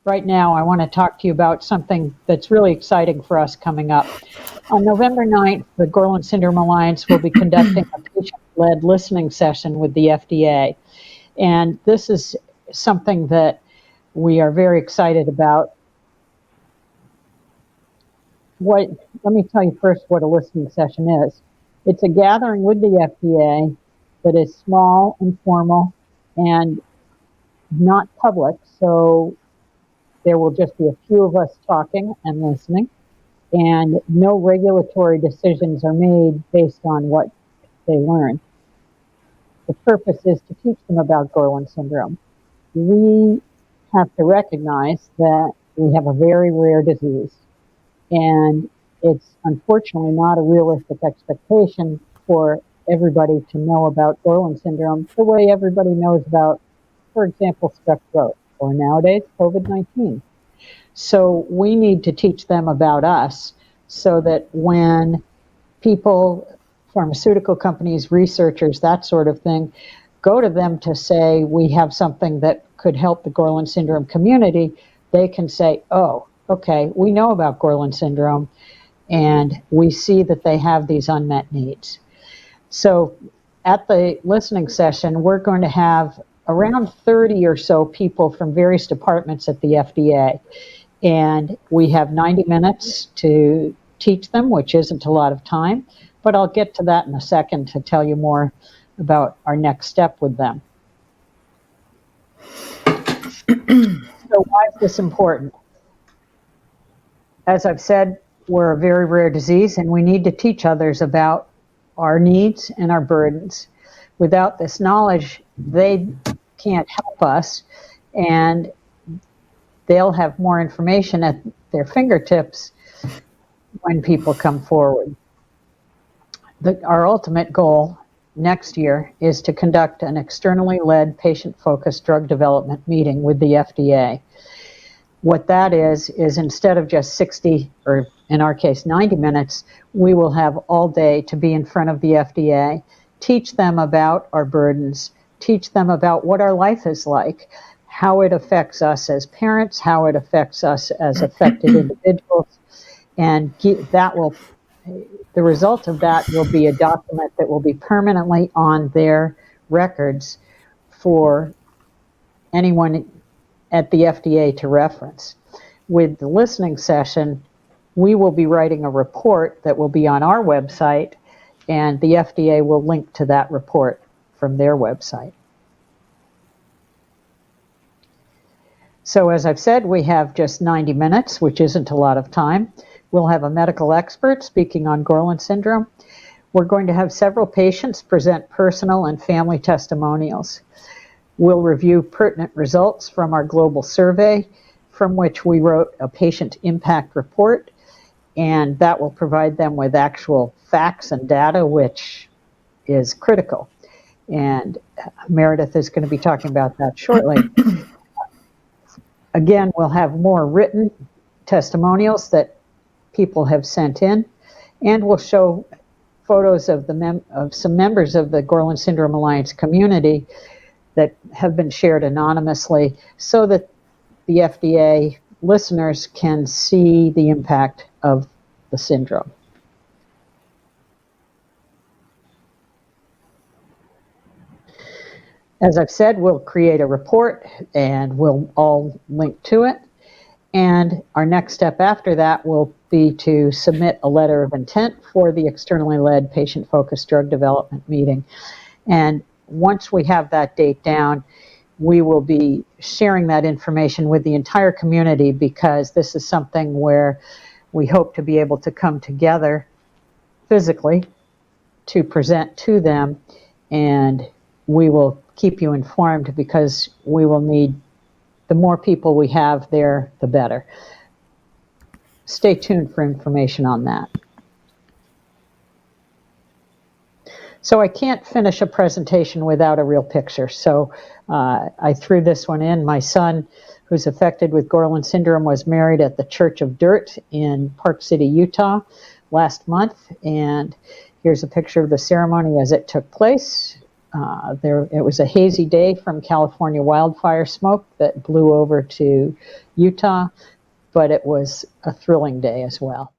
right now, I want to talk to you about something that's really exciting for us coming up. On November 9th, the Gorlin Syndrome Alliance will be conducting a patient-led listening session with the FDA. And this is something that we are very excited about. Let me tell you first what a listening session is. It's a gathering with the FDA that is small, informal, and not public. So there will just be a few of us talking and listening, and no regulatory decisions are made based on what they learn. The purpose is to teach them about Gorlin syndrome. We have to recognize that we have a very rare disease, and it's unfortunately not a realistic expectation for everybody to know about Gorlin syndrome the way everybody knows about, for example, strep throat, or nowadays COVID-19. So we need to teach them about us so that when people, pharmaceutical companies, researchers, that sort of thing, go to them to say we have something that could help the Gorlin syndrome community, they can say, oh, okay, we know about Gorlin syndrome and we see that they have these unmet needs. So at the listening session, we're going to have around 30 or so people from various departments at the FDA. And we have 90 minutes to teach them, which isn't a lot of time, but I'll get to that in a second to tell you more about our next step with them. So why is this important? As I've said, we're a very rare disease and we need to teach others about our needs and our burdens. Without this knowledge, they can't help us, and they'll have more information at their fingertips when people come forward. Our ultimate goal next year is to conduct an externally led patient-focused drug development meeting with the FDA. What that is instead of just 60, or in our case 90 minutes, we will have all day to be in front of the FDA, teach them about our burdens, teach them about what our life is like, how it affects us as parents, how it affects us as affected individuals, and the result of that will be a document that will be permanently on their records for anyone at the FDA to reference. With the listening session, we will be writing a report that will be on our website, and the FDA will link to that report from their website. So as I've said, we have just 90 minutes, which isn't a lot of time. We'll have a medical expert speaking on Gorlin syndrome. We're going to have several patients present personal and family testimonials. We'll review pertinent results from our global survey, from which we wrote a patient impact report, and that will provide them with actual facts and data, which is critical. And Meredith is going to be talking about that shortly. Again, we'll have more written testimonials that people have sent in, and we'll show photos of some members of the Gorlin Syndrome Alliance community that have been shared anonymously so that the FDA listeners can see the impact of the syndrome. As I've said, we'll create a report and we'll all link to it. And our next step after that will be to submit a letter of intent for the externally led patient-focused drug development meeting. And once we have that date down, we will be sharing that information with the entire community, because this is something where we hope to be able to come together physically to present to them, and we will keep you informed, because we will need, the more people we have there, the better. Stay tuned for information on that. So I can't finish a presentation without a real picture. So I threw this one in. My son, who's affected with Gorlin syndrome, was married at the Church of Dirt in Park City, Utah last month. And here's a picture of the ceremony as it took place. It was a hazy day from California wildfire smoke that blew over to Utah, but it was a thrilling day as well.